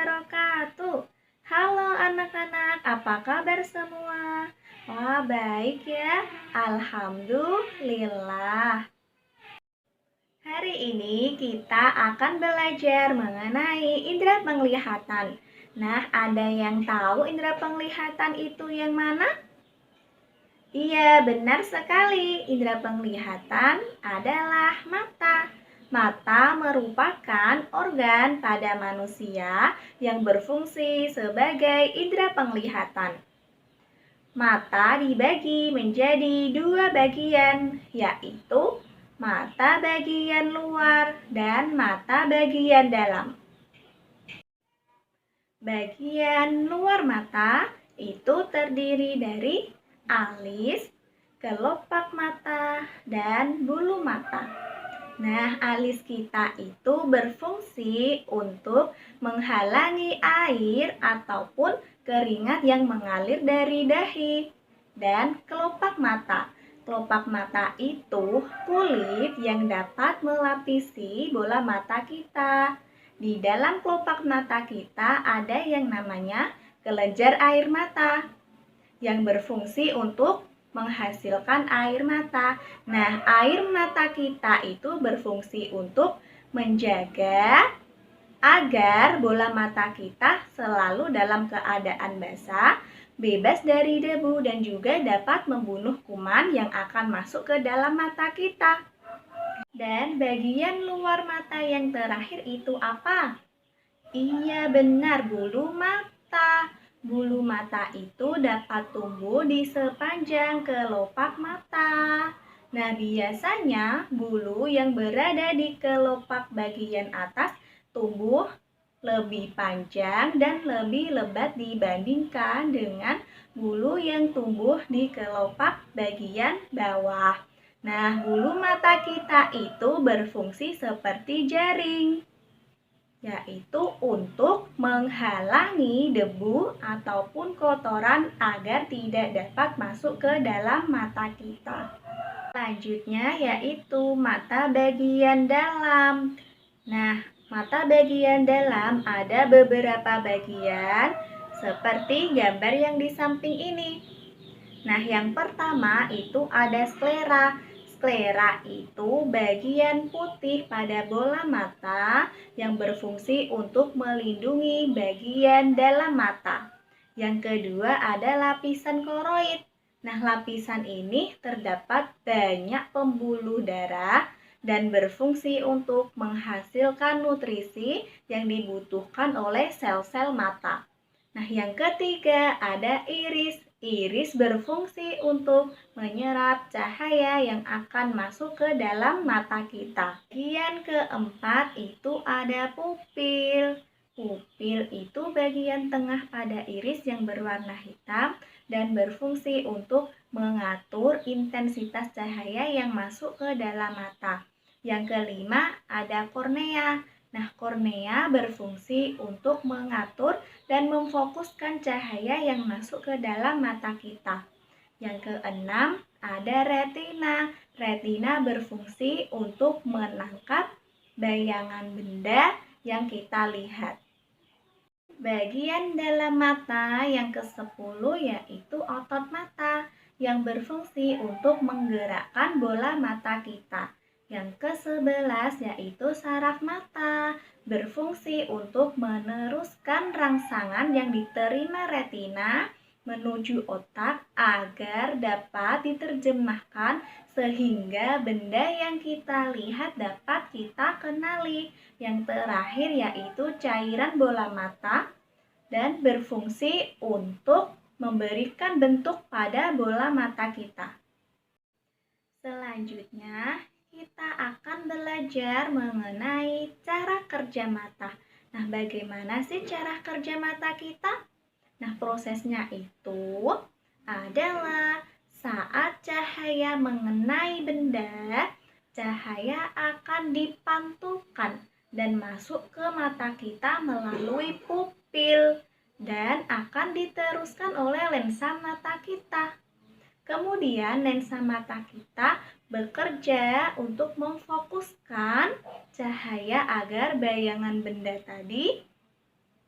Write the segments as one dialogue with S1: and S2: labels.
S1: wabarakatuh. Halo anak-anak, apa kabar semua? Wah, baik ya. Alhamdulillah. Hari ini kita akan belajar mengenai indera penglihatan. Nah, ada yang tahu indera penglihatan itu yang mana? Iya, benar sekali. Indera penglihatan adalah mata. Mata merupakan organ pada manusia yang berfungsi sebagai indera penglihatan. Mata dibagi menjadi dua bagian, yaitu mata bagian luar dan mata bagian dalam. Bagian luar mata itu terdiri dari alis, kelopak mata, dan bulu mata. Nah, alis kita itu berfungsi untuk menghalangi air ataupun keringat yang mengalir dari dahi. Dan kelopak mata. Kelopak mata itu kulit yang dapat melapisi bola mata kita. Di dalam kelopak mata kita ada yang namanya kelenjar air mata yang berfungsi untuk menghasilkan air mata. Nah, air mata kita itu berfungsi untuk menjaga agar bola mata kita selalu dalam keadaan basah, bebas dari debu, dan juga dapat membunuh kuman yang akan masuk ke dalam mata kita. Dan bagian luar mata yang terakhir itu apa? Iya, benar, bulu mata. Bulu mata itu dapat tumbuh di sepanjang kelopak mata. Nah, biasanya bulu yang berada di kelopak bagian atas tumbuh lebih panjang dan lebih lebat dibandingkan dengan bulu yang tumbuh di kelopak bagian bawah. Nah, bulu mata kita itu berfungsi seperti jaring, yaitu untuk menghalangi debu ataupun kotoran agar tidak dapat masuk ke dalam mata kita. Selanjutnya yaitu mata bagian dalam. Nah, mata bagian dalam ada beberapa bagian seperti gambar yang di samping ini. Nah, yang pertama itu ada sklera. Sklera itu bagian putih pada bola mata yang berfungsi untuk melindungi bagian dalam mata. Yang kedua ada lapisan koroid. Nah, lapisan ini terdapat banyak pembuluh darah dan berfungsi untuk menghasilkan nutrisi yang dibutuhkan oleh sel-sel mata. Nah, yang ketiga ada iris. Iris berfungsi untuk menyerap cahaya yang akan masuk ke dalam mata kita. Bagian keempat itu ada pupil. Pupil itu bagian tengah pada iris yang berwarna hitam dan berfungsi untuk mengatur intensitas cahaya yang masuk ke dalam mata. Yang kelima ada kornea. Nah, kornea berfungsi untuk mengatur dan memfokuskan cahaya yang masuk ke dalam mata kita. Yang keenam, ada retina. Retina berfungsi untuk menangkap bayangan benda yang kita lihat. Bagian dalam mata yang ke-10 yaitu otot mata yang berfungsi untuk menggerakkan bola mata kita. Yang ke-11 yaitu saraf mata, berfungsi untuk meneruskan rangsangan yang diterima retina menuju otak agar dapat diterjemahkan sehingga benda yang kita lihat dapat kita kenali. Yang terakhir yaitu cairan bola mata dan berfungsi untuk memberikan bentuk pada bola mata kita. Selanjutnya, kita akan belajar mengenai cara kerja mata. Nah, bagaimana sih cara kerja mata kita? Nah, prosesnya itu adalah saat cahaya mengenai benda, cahaya akan dipantulkan dan masuk ke mata kita melalui pupil dan akan diteruskan oleh lensa mata kita. Kemudian lensa mata kita bekerja untuk memfokuskan cahaya agar bayangan benda tadi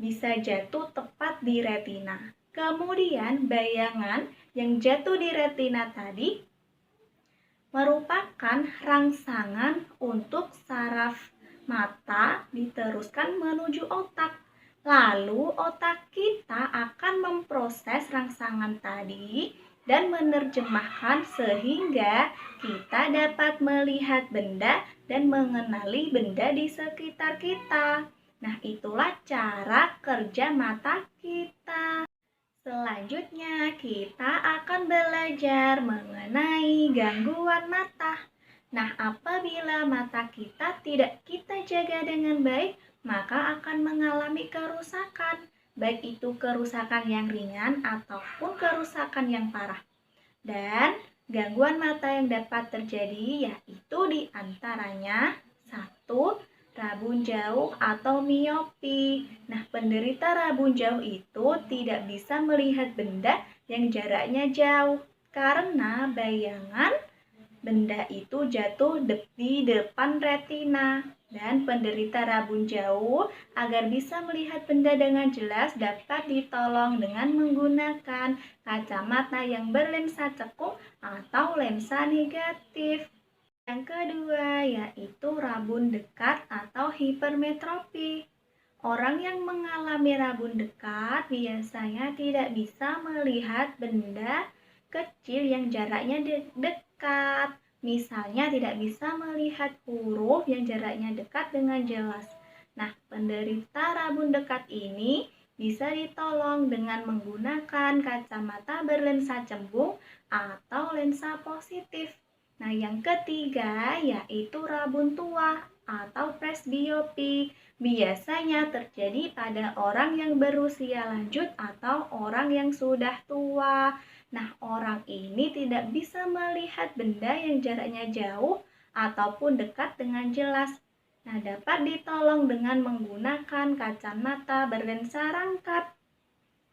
S1: bisa jatuh tepat di retina. Kemudian bayangan yang jatuh di retina tadi merupakan rangsangan untuk saraf mata diteruskan menuju otak. Lalu otak kita akan memproses rangsangan tadi dan menerjemahkan sehingga kita dapat melihat benda dan mengenali benda di sekitar kita. Nah, itulah cara kerja mata kita. Selanjutnya, kita akan belajar mengenai gangguan mata. Nah, apabila mata kita tidak kita jaga dengan baik, maka akan mengalami kerusakan, baik itu kerusakan yang ringan ataupun kerusakan yang parah. Dan gangguan mata yang dapat terjadi yaitu diantaranya 1. Rabun jauh atau miopi. Nah, penderita rabun jauh itu tidak bisa melihat benda yang jaraknya jauh karena bayangan benda itu jatuh di depan retina. Dan penderita rabun jauh agar bisa melihat benda dengan jelas dapat ditolong dengan menggunakan kacamata yang berlensa cekung atau lensa negatif. Yang kedua yaitu rabun dekat atau hipermetropi. Orang yang mengalami rabun dekat biasanya tidak bisa melihat benda kecil yang jaraknya dekat. Misalnya tidak bisa melihat huruf yang jaraknya dekat dengan jelas. Nah, penderita rabun dekat ini bisa ditolong dengan menggunakan kacamata berlensa cembung atau lensa positif. Nah, yang ketiga yaitu rabun tua atau presbiopi. Biasanya terjadi pada orang yang berusia lanjut atau orang yang sudah tua. Nah, orang ini tidak bisa melihat benda yang jaraknya jauh ataupun dekat dengan jelas. Nah, dapat ditolong dengan menggunakan kacamata berlensa rangkap,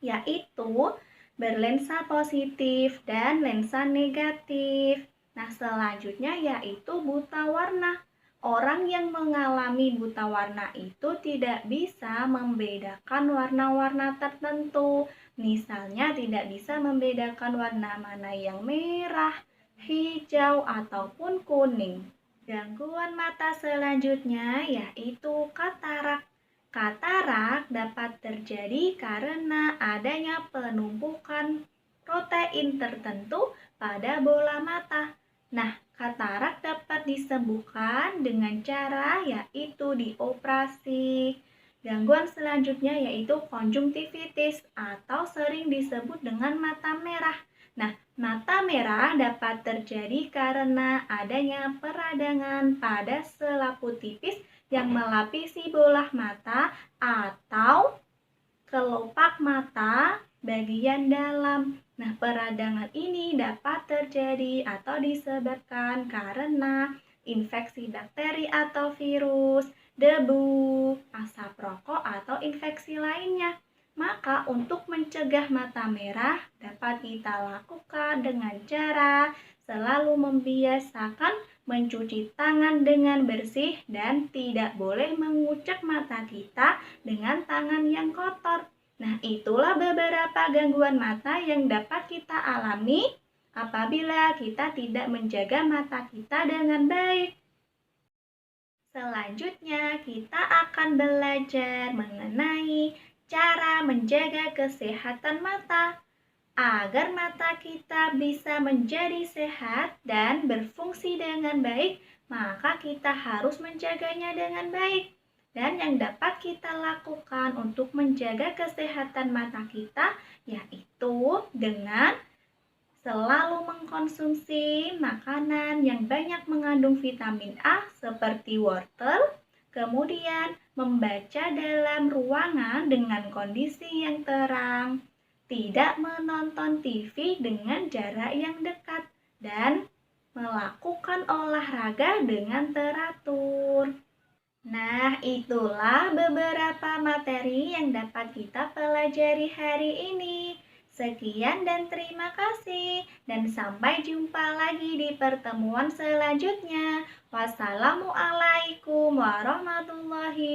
S1: yaitu berlensa positif dan lensa negatif. Nah, selanjutnya yaitu buta warna. Orang yang mengalami buta warna itu tidak bisa membedakan warna-warna tertentu. Misalnya tidak bisa membedakan warna mana yang merah, hijau, ataupun kuning. Gangguan mata selanjutnya yaitu katarak. Katarak dapat terjadi karena adanya penumpukan protein tertentu pada bola mata. Nah, katarak dapat disembuhkan dengan cara yaitu dioperasi. Gangguan selanjutnya yaitu konjungtivitis atau sering disebut dengan mata merah. Nah, mata merah dapat terjadi karena adanya peradangan pada selaput tipis yang melapisi bola mata atau kelopak mata bagian dalam. Nah, peradangan ini dapat terjadi atau disebabkan karena infeksi bakteri atau virus, debu, asap rokok, atau infeksi lainnya. Maka untuk mencegah mata merah dapat kita lakukan dengan cara selalu membiasakan mencuci tangan dengan bersih dan tidak boleh mengucek mata kita dengan tangan yang kotor. Nah, itulah beberapa gangguan mata yang dapat kita alami apabila kita tidak menjaga mata kita dengan baik. Selanjutnya, kita akan belajar mengenai cara menjaga kesehatan mata. Agar mata kita bisa menjadi sehat dan berfungsi dengan baik, maka kita harus menjaganya dengan baik. Dan yang dapat kita lakukan untuk menjaga kesehatan mata kita yaitu dengan selalu mengkonsumsi makanan yang banyak mengandung vitamin A seperti wortel, kemudian membaca dalam ruangan dengan kondisi yang terang, tidak menonton TV dengan jarak yang dekat, dan melakukan olahraga dengan teratur. Nah, itulah beberapa materi yang dapat kita pelajari hari ini. Sekian dan terima kasih, dan sampai jumpa lagi di pertemuan selanjutnya. Wassalamualaikum warahmatullahi